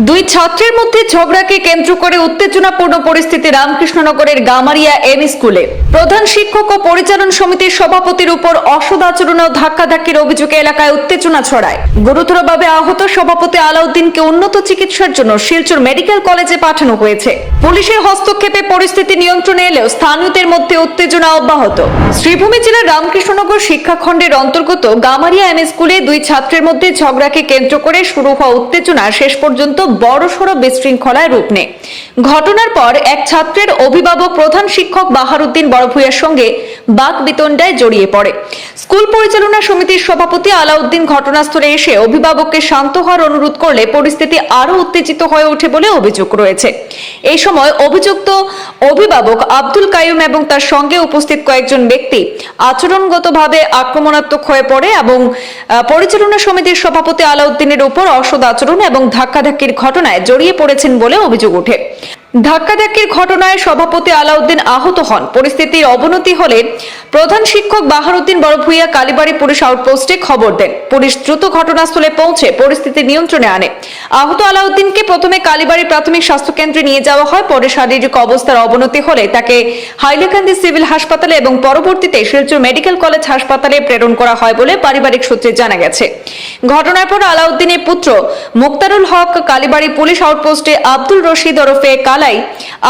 দুই ছাত্রের মধ্যে ঝগড়াকে কেন্দ্র করে উত্তেজনাপূর্ণ পরিস্থিতি রামকৃষ্ণনগরের গামারিয়া এম স্কুলে। প্রধান শিক্ষক ও পরিচালন সমিতির সভাপতির উপর অসদাচরণ ও ধাক্কাধাক্কির অভিযোগে এলাকায় উত্তেজনা ছড়ায়। গুরুতরভাবে আহত সভাপতি আলাউদ্দিনকে উন্নত চিকিৎসার জন্য শিলচর মেডিকেল কলেজে পাঠানো হয়েছে। পুলিশের হস্তক্ষেপে পরিস্থিতি নিয়ন্ত্রণে এলেও স্থানীয়দের মধ্যে উত্তেজনা অব্যাহত। শ্রীভূমি জেলার রামকৃষ্ণনগর শিক্ষাখণ্ডের অন্তর্গত গামারিয়া এম স্কুলে দুই ছাত্রের মধ্যে ঝগড়াকে কেন্দ্র করে শুরু হওয়া উত্তেজনা শেষ পর্যন্ত বড়সড় বিশৃঙ্খলায় রূপ নেয়। ঘটনার পর এক ছাত্রের অভিভাবক প্রধান শিক্ষক বাহারুদ্দিন বড়ভূঁইয়ার সঙ্গে বাকবিতণ্ডায় জড়িয়ে পড়ে। স্কুল পরিচালনা সমিতির সভাপতি আলাউদ্দিন ঘটনাস্থলে এসে অভিভাবককে শান্ত হওয়ার অনুরোধ করলে পরিস্থিতি আরো উত্তেজিত হয়ে ওঠে বলে অভিযোগ রয়েছে। এই সময় অভিযুক্ত অভিভাবক আব্দুল কাইয়ুম এবং তার সঙ্গে উপস্থিত কয়েকজন ব্যক্তি আচরণগতভাবে আক্রমণাত্মক হয়ে পড়ে এবং পরিচালনা সমিতির সভাপতি আলাউদ্দিনের উপর অসদাচরণ এবং ধাক্কাধাক্কির ঘটনায় জড়িয়ে পড়েছেন বলে অভিযোগ ওঠে। ধাক্কাধাক্কির ঘটনায় সভাপতি আলাউদ্দিন আহত হন। পরিস্থিতির অবনতি হলে প্রধান শিক্ষক বাহারুদ্দিন বড়ভূঁইয়া কালীবাড়ি পুলিশ আউটপোস্টে খবর দেন। পুলিশ দ্রুত ঘটনাস্থলে পৌঁছে পরিস্থিতি নিয়ন্ত্রণে আনে। আহত আলাউদ্দিনকে প্রথমে কালীবাড়ি প্রাথমিক স্বাস্থ্য কেন্দ্রে নিয়ে যাওয়া হয়। পরে শারীরিক অবস্থার অবনতি হলে তাকে হাইলাকান্দি সিভিল হাসপাতালে এবং পরবর্তীতে শিলচর মেডিকেল কলেজ হাসপাতালে প্রেরণ করা হয় বলে পারিবারিক সূত্রে জানা গেছে। ঘটনার পর আলাউদ্দিনের পুত্র মুক্তারুল হক কালীবাড়ি পুলিশ আউটপোস্টে আব্দুল রশিদ ওরফে কালাই,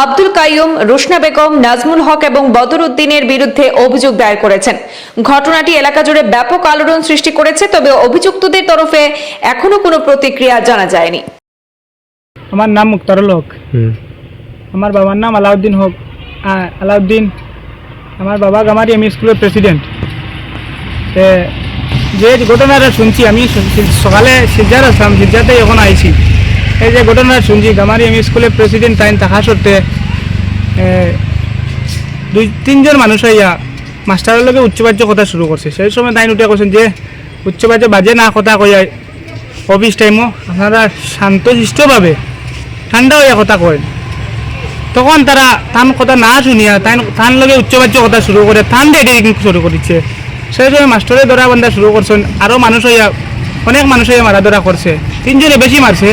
আব্দুল কাইয়ুম, রুশনা বেগম, নাজমুল হক এবং বদর উদ্দিনের বিরুদ্ধে অভিযোগ দায়ের করেছেন। ঘটনাটি এলাকা জুড়ে ব্যাপক আলোড়ন সৃষ্টি করেছে, তবে অভিযুক্তদের তরফে এখনো কোনো প্রতিক্রিয়া জানা যায়নি। আমার নাম মুক্তারুল হক। আমার বাবার নাম আলাউদ্দিন হক। আলাউদ্দিন আমার বাবা গামারি এম স্কুলের প্রেসিডেন্ট। যে ঘটনাটা শুনছি আমি সকালে সিজার আসলাম, সিজাতে এখন আইছি। এই যে ঘটনাটা শুনছি গামারি এম স্কুলের প্রেসিডেন্ট তাই থাকা সত্ত্বে দুই তিনজন মানুষ হইয়া মাস্টারের লগে উচ্চবাচ্য কথা শুরু করছে। সেই সময় তাই উঠে করছেন যে উচ্চবাচ্য বাজে না কথা কইয়া অফিস টাইমও আপনারা শান্তশিষ্টভাবে ঠান্ডা হইয়া কথা করেন। তখন তারা তান কথা না শুনিয়া তান লগে উচ্চবাচ্য কথা শুরু করে তান দিয়ে শুরু করেছে। সেই সময় মাস্টারে ধরা বান্ধা শুরু করছেন। আরও মানুষ হইয়া অনেক মানুষ হইয়া মারা ধরা করছে। তিনজনে বেশি মারছে।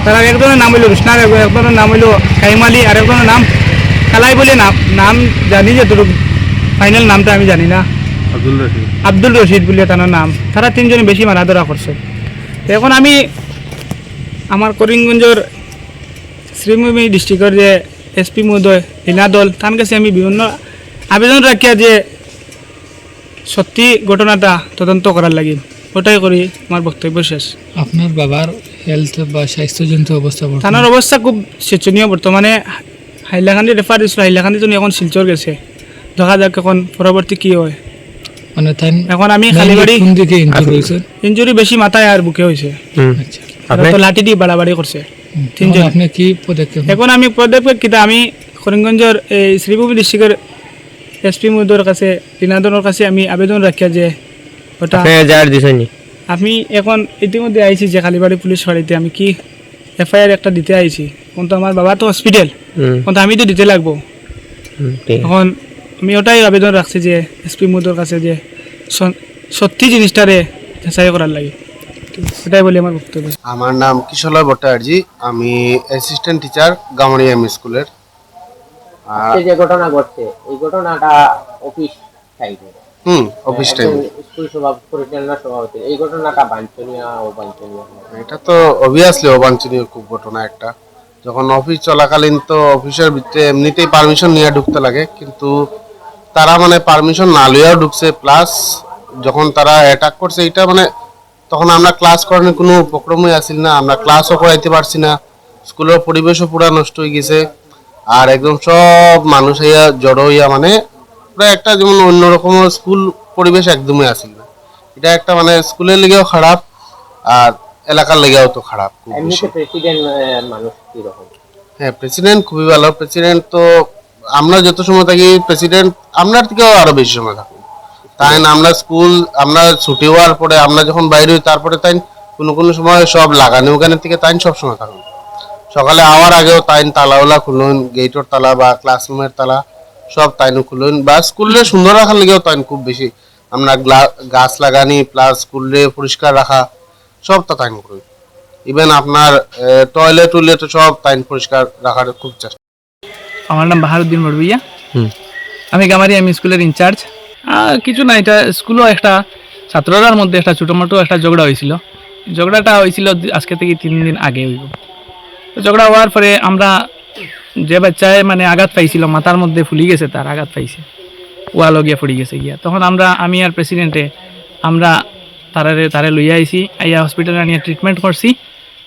তারা একজনের নাম হইল রুশনা, একজনের নাম হইল কাইমালি, আর একজনের নাম কালাই বলে নাম জানি, যেটুকু ফাইনাল নামটা আমি জানি না। আব্দুল রশিদ বলে তার নাম। তারা তিনজনে বেশি মারা ধরা করছে। এখন আমি আমার করিমগঞ্জের শ্রীভূমি ডিস্ট্রিক্টের যে এসপি মহোদয় লীনাদল তার কাছে আমি বিভিন্ন আবেদন রাখিয়া যে সত্যি ঘটনাটা তদন্ত করার লাগে, ওটাই করি আমার বক্তব্য শেষ। আপনার বাবার হেলথ বা স্বাস্থ্যজনিত অবস্থা? তার অবস্থা খুব শোচনীয়। বর্তমানে হাইলাকান্দি রেফার দিয়েছিল, হাইলাকান্দি তো এখন শিলচর গেছে। দেখা যাক এখন পরবর্তী কি হয়। মানে তাই এখন আমি খালিবাড়ি ইনজুরি বেশি মাথায় আর বুকে হয়েছে। তো লাঠি দিয়ে বাড়াবাড়ি করছে তিনজন। আপনি কি পদক্ষেপ? এখন আমি পদক্ষেপ কিতা আমি করিমগঞ্জের এই শ্রীভূমি ডিস্ট্রিক্টের এসপি মহোদয়ের কাছে লীনাদলের কাছে আমি আবেদন রাখিয়া যে ওটা আমি এখন ইতিমধ্যে আইছি যে কালীবাড়ি পুলিশ ফাঁড়িতে আমি কি এফআইআর একটা দিতে আইছি। কিন্তু আমার বাবা তো হসপিটাল, কিন্তু আমি তো দিতে লাগবো। এখন আমি ওটাই আবেদন রাখছি যে এসপি মহোদয়ের কাছে যে সত্যি জিনিসটারে যাচাই করার লাগে, ওটাই বলি আমার বক্তব্য। আমার নাম কিশোরলাল ভট্টাচার্য, আমি অ্যাসিস্ট্যান্ট টিচার গামারিয়া এম স্কুলের। যে ঘটনা ঘটছে এই ঘটনাটা অফিস টাইমে অফিস টাইমে স্কুল পরিচালনা সভাপতি, এই ঘটনাটা বাঞ্ছনীয় অবাঞ্ছনীয়? এটা তো অবভিয়াসলি অবাঞ্ছনীয় খুব ঘটনা একটা। যখন অফিস চলাকালীন তো অফিসের ভিতরে এমনিতেই পারমিশন নিয়ে ঢুকতে লাগে, কিন্তু তারা মানে পারমিশন না লইয়াও ঢুকছে। প্লাস যখন তারা অ্যাটাক করছে এটা মানে তখন আমরা ক্লাস করানোর কোনো উপক্রমই আসিল না, আমরা ক্লাসও করাইতে পারছি না, স্কুলের পরিবেশও পুরো নষ্ট হয়ে গেছে। আর একদম সব মানুষ হইয়া জড়ো হইয়া মানে পুরো একটা যেমন অন্যরকম স্কুল পরিবেশ একদমই আসিল না। এটা একটা মানে স্কুলের লেগেও খারাপ আর এলাকার লেগেও তো খারাপ। হ্যাঁ, প্রেসিডেন্ট খুবই ভালো। প্রেসিডেন্ট তো আমরা যত সময় থাকি প্রেসিডেন্ট আপনার থেকেও আরো বেশি সময় থাকি। তাই আমরা স্কুল আমরা ছুটি হওয়ার পরে আমরা যখন বাইরে হই তারপরে তাই কোনো সময় সব লাগানো ওখানের থেকে তাই সব সময় থাকুন। সকালে আওয়ার আগেও তাইন তালাওলা খুলুন, গেটের তালা বা ক্লাসরুমের তালা সব তাইনও খুলুন, বা স্কুলে সুন্দর রাখার লেগেও তাইন খুব বেশি আমরা গাছ লাগানি প্লাস স্কুলে পরিষ্কার রাখা সব তা তাইন করুন। ইভেন আপনার টয়লেট সব টাইম পরিষ্কার রাখার খুব চেষ্টা। আমার নাম বাহারুদ্দিন বড়বইয়া, আমি গামারি এমই স্কুলের ইনচার্জ। কিছু না, এটা স্কুলও একটা ছাত্ররার মধ্যে একটা ছোটো মোটো একটা ঝগড়া হয়েছিল। ঝগড়াটা হয়েছিল আজকে থেকে 3 দিন আগে হইব। তো ঝগড়া হওয়ার পরে আমরা যে বাচ্চায় মানে আঘাত পাইছিল, মাথার মধ্যে ফুলি গেছে, তার আঘাত পাইছে, ওয়ালও গিয়া ফুড়ি গেছে গিয়া। তখন আমি আর প্রেসিডেন্টে আমরা তারে লইয়া আইছি, আইয়া হসপিটালে নিয়ে ট্রিটমেন্ট করছি।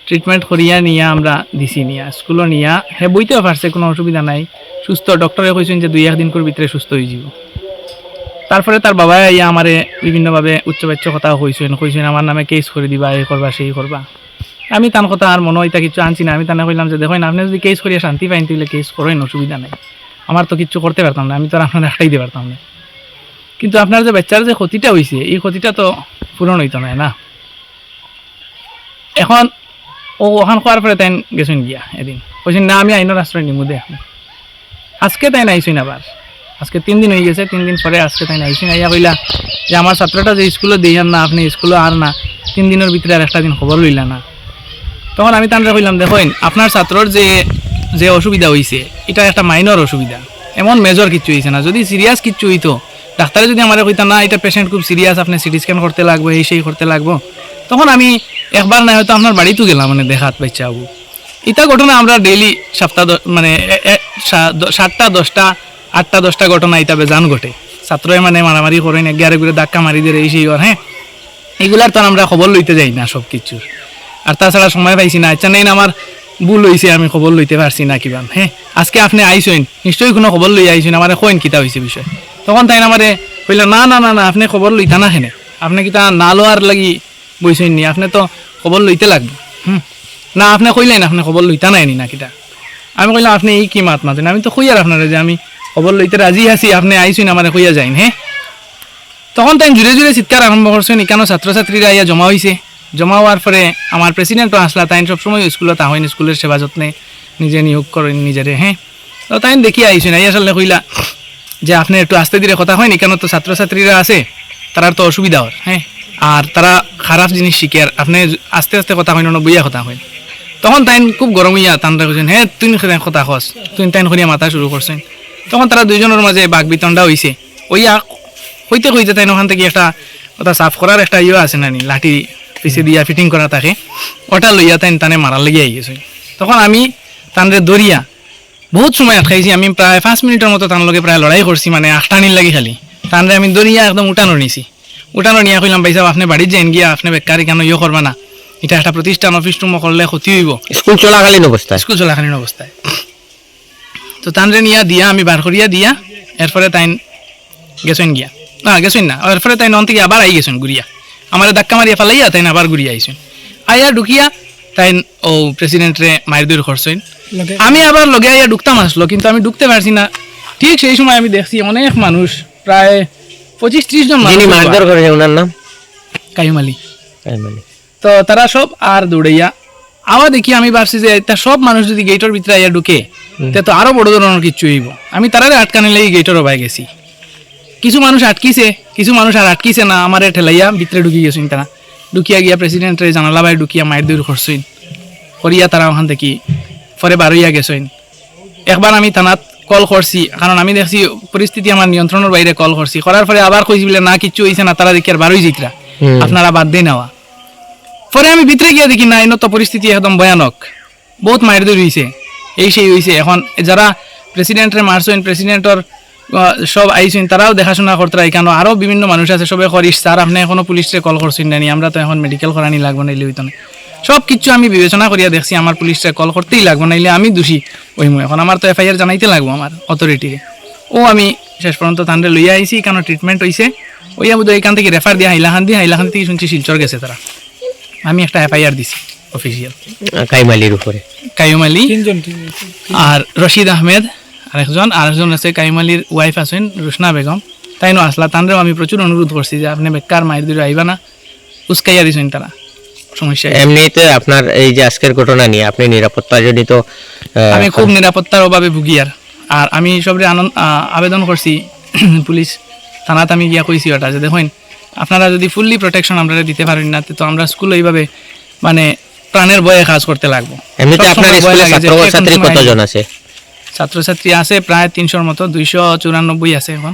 ট্রিটমেন্ট করিয়া নিয়ে আমরা দিছি, নিয়া স্কুলও নিয়া হে বইতেও পারছে, কোনো অসুবিধা নাই, সুস্থ। ডক্টরে কইছেন যে 2-1 দিন করে ভিতরে সুস্থ হয়ে যাব। তারপরে তার বাবা আইয়া আমারে বিভিন্নভাবে উচ্চবাচ্য কথা কইছেন আমার নামে কেস করে দিবা, এই করবা সেই করবা। আমি তার কথা আর মনে হইতা কিছু আনছি না। আমি তানে কইলাম যে দেখেন, আপনি যদি কেস করিয়া শান্তি পাইন তাহলে কেস করেন, অসুবিধা নেই, আমার তো কিছু করতে পারতাম না, আমি তো আর আপনার একটাই দিতে পারতাম না। কিন্তু আপনার যে বাচ্চার যে ক্ষতিটা হয়েছে, এই ক্ষতিটা তো পূরণ হইতো না। এখন ওখান খাওয়ার পরে তাই গেছেন গিয়া এদিন কইছেন না আমি আইনের আশ্রয় নিমু দে। আজকে তাই নাইছেন, আবার আজকে 3 দিন হয়ে গেছে। 3 দিন পরে আজকে তাই নাইছেন, আইয়া কইলা যে আমার ছাত্রটা যে স্কুলে দিয়ান না, আপনি স্কুলে আর না, 3 দিনের ভিতরে আর একটা দিন খবর লইলা না। তখন আমি তানরা কইলাম দেখেন, আপনার ছাত্রর যে অসুবিধা হয়েছে এটা একটা মাইনর অসুবিধা, এমন মেজর কিচ্ছু হয়েছে না। যদি সিরিয়াস কিচ্ছু হইতো, ডাক্তারে যদি আমার কইতা না এটা পেশেন্ট খুব সিরিয়াস, আপনি সিটি স্ক্যান করতে লাগবো, এই সেই করতে লাগবো, তখন আমি একবার না হয়তো আপনার বাড়িতেও গেলাম, মানে দেখাত বাচ্চা হবো। এটা ঘটনা আমরা ডেইলি সপ্তাহ মানে 7টা 10টা 8টা 10টা ঘটনা এটা বেজান ঘটে। ছাত্রই মানে মারামারি করেন, একগারে করে ধাক্কা মারি দিয়ে এই সেই, হ্যাঁ, এগুলার তো আমরা খবর লইতে যাই না সব কিছুর। আর তাছাড়া সময় পাইছি না, আচ্ছা নেই আমার ভুল হয়েছে, আমি খবর লইতে পারছি না কিবা। হ্যাঁ, আজকে আপনি আইসেন, নিশ্চয়ই কোনো খবর লই আইসেন, আমার কইন কিতা হয়েছে বিষয়। তখন তাই আমারে কইল না না না না আপনি খবর লইতা না, হেনে আপনি কিতা না লোয়ার লাগি বইছেন নি, আপনি তো খবর লইতে লাগবে। না আপনি কইলেন আপনি খবর লইতা নাই নি না কিতা। আমি কইলাম আপনি এই কি মাত মাতেন, আমি তো কইয়ার আপনারা যে আমি খবর লইতে রাজি আছি, আপনি আইসেন আমার কইয়া যাইন। হ্যাঁ, তখন তাই জুড়ে জুড়ে চিৎকার আরম্ভ করছেন, কেন ছাত্রছাত্রীরা ইয়া জমা হয়েছে। জমা হওয়ার পরে আমার প্রেসিডেন্টও আসলা, তাই সবসময় স্কুলত আহেন, স্কুলের সেবা যত্নে নিজে নিয়োগ করেন নিজেরে। হ্যাঁ, তো তাই দেখি আইসেন, আইয়া আসলে কইলা যে আপনি একটু আস্তে ধীরে কথা হয়নি, কেন তো ছাত্রছাত্রীরা আছে, তারার তো অসুবিধা হয়। হ্যাঁ, আর তারা খারাপ জিনিস শিখে, আর আপনি আস্তে আস্তে কথা হয় না, বইয়া কথা হয়। তখন তাই খুব গরম হইয়া তানরা কইছেন হ্যাঁ তুই কথা কস, তুই তাইন করিয়া মাথা শুরু করছেন। তখন তারা দুইজনের মাঝে বাঘ বিতণ্ডা হয়েছে। ওইয়া হইতে হইতে তাই ওখান থেকে একটা ওটা সাফ করার একটা ইয়ে আছে না, লাঠি পিছিয়ে দিয়া ফিটিং করা থাকে, ওটা লইয়া তাই টানে মারার লেগে আই গেছে। তখন আমি তানরে দরিয়া বহুত সময় আটকাইছি, আমি প্রায় 5 মিনিটের মতো তার লগে প্রায় লড়াই করছি, মানে আখটানির লাগি খালি। তানরে আমি দরিয়া একদম উঠানো নিছি, উঠানো নিয়ে কইলাম ভাই সাহেব আপনি বাড়ির যাইন গিয়া, আপনি বেকারি কেন ইয়ে করবা না, এটা একটা প্রতিষ্ঠান, অফিস টুমো করলে ক্ষতি হইব স্কুল চলাকালীন অবস্থায়। তো তানরে নিয়া দিয়া আমি বার করিয়া দিয়া, এরপরে তাইন গেছেন গিয়া, না গেছেন না, এরপরে তাই নন থেকে আবার আই গেছেন ঘুরিয়া, আমার ধাক্কা মারিয়া ফেলাইয়া তাইন আবার ঘুরিয়া আইসেন। আইয়া ঢুকিয়া তাইন ও প্রেসিডেন্টরে মায়ের দূর করছেন। আমি আবার লগে আইয়া ঢুকতাম আসলো, কিন্তু আমি ঢুকতে পারছি না। ঠিক সেই সময় আমি দেখছি অনেক মানুষ, প্রায় 25-30 জন মানুষ, মারধর করেছে, ওনার নাম কাইম আলী। তো তারা সব আর দৌড়াইয়া আবার দেখি, আমি ভাবছি যে এটা সব মানুষ যদি গেটের ভিতরে আইয়া ঢুকে তো আরো বড় ধরনের কিছু হইব। আমি তারারে আটকানি লাগি গেটের বাই গেছি। কিছু মানুষ আটকিছে, কিছু মানুষ আর আটকিছে না, আমার ঠেলাইয়া ভিতরে ঢুকি গেছেন। তারা ঢুকিয়া গিয়া প্রেসিডেন্টের জানালা বাই ঢুকিয়া মায়ের দূর করছেন, করিয়া তারা ওখান থেকে পরে বারইয়া গেছেন। একবার আমি থানাত কল করছি, কারণ আমি দেখছি পরিস্থিতি আমার নিয়ন্ত্রণের বাইরে, কল করছি, করার পরে আবার কইছি বলে না কিচ্ছু হয়েছে না, তারা দেখি আর বারোই জিতরা, আপনারা বাদ দিয়ে নেওয়া। পরে আমি ভিতরে গিয়ে দেখি না, এনত পরিস্থিতি একদম ভয়ানক, বহুত মায়ের দূর হয়েছে, এই সেই হয়েছে। এখন যারা প্রেসিডেন্টের মারছেন, প্রেসিডেন্টর সব আইসেন, তারাও দেখাশোনা করতে রাই, কেন আরও বিভিন্ন মানুষ আছে, সবে করিস স্যার আপনি এখনও পুলিশে কল করছেন না, আমরা তো এখন মেডিকেল করানি লাগবো নাইলে হইতো না। সব কিছু আমি বিবেচনা করিয়া দেখছি, আমার পুলিশে কল করতেই লাগবো, নাইলে আমি দোষী ওইমু, এখন আমার তো FIR জানাইতে লাগবো আমার অথরিটিরে। ও আমি শেষ পর্যন্ত তান্ডে লইয়া আইসি, কেন ট্রিটমেন্ট হয়েছে, ওইয়া বোধ এখান থেকে রেফার দিয়া হাইলাখান থেকে শুনছি শিলচর গেছে তারা। আমি একটা FIR দিছি অফিসিয়াল কাইম আলী আর রশিদ আহমেদ আরেকজন আছে, কাইম আলীর ওয়াইফ আছেন রুশনা বেগম, তাইনো আসলা। তানরেও আমি প্রচুর অনুরোধ করছি যে আপনি বেকার মায়ের দূরে আইবা না, উস্কাইয়া দিছেন তারা। সমস্যা এমনিতে আপনার এই যে আজকের ঘটনা নিয়ে আপনি নিরাপত্তা জনিত, আমি খুব নিরাপত্তার অভাবে ভুগি। আর আমি সবরে আবেদন করছি পুলিশ থানাতে, আমি গিয়া কইছি ওটা যে দেখুন আপনারা যদি ফুললি প্রোটেকশন আমরা দিতে পারেন না, তো আমরা স্কুল এইভাবে মানে প্রাণের ভয়ে কাজ করতে লাগবো। এমনিতে আপনার সবসময় ভয় স্কুলে লাগে যে ছাত্র কে কোন ছাত্রী সময় কতজন আছে? ছাত্রছাত্রী আছে প্রায় 300-র মতো, 294 আছে এখন।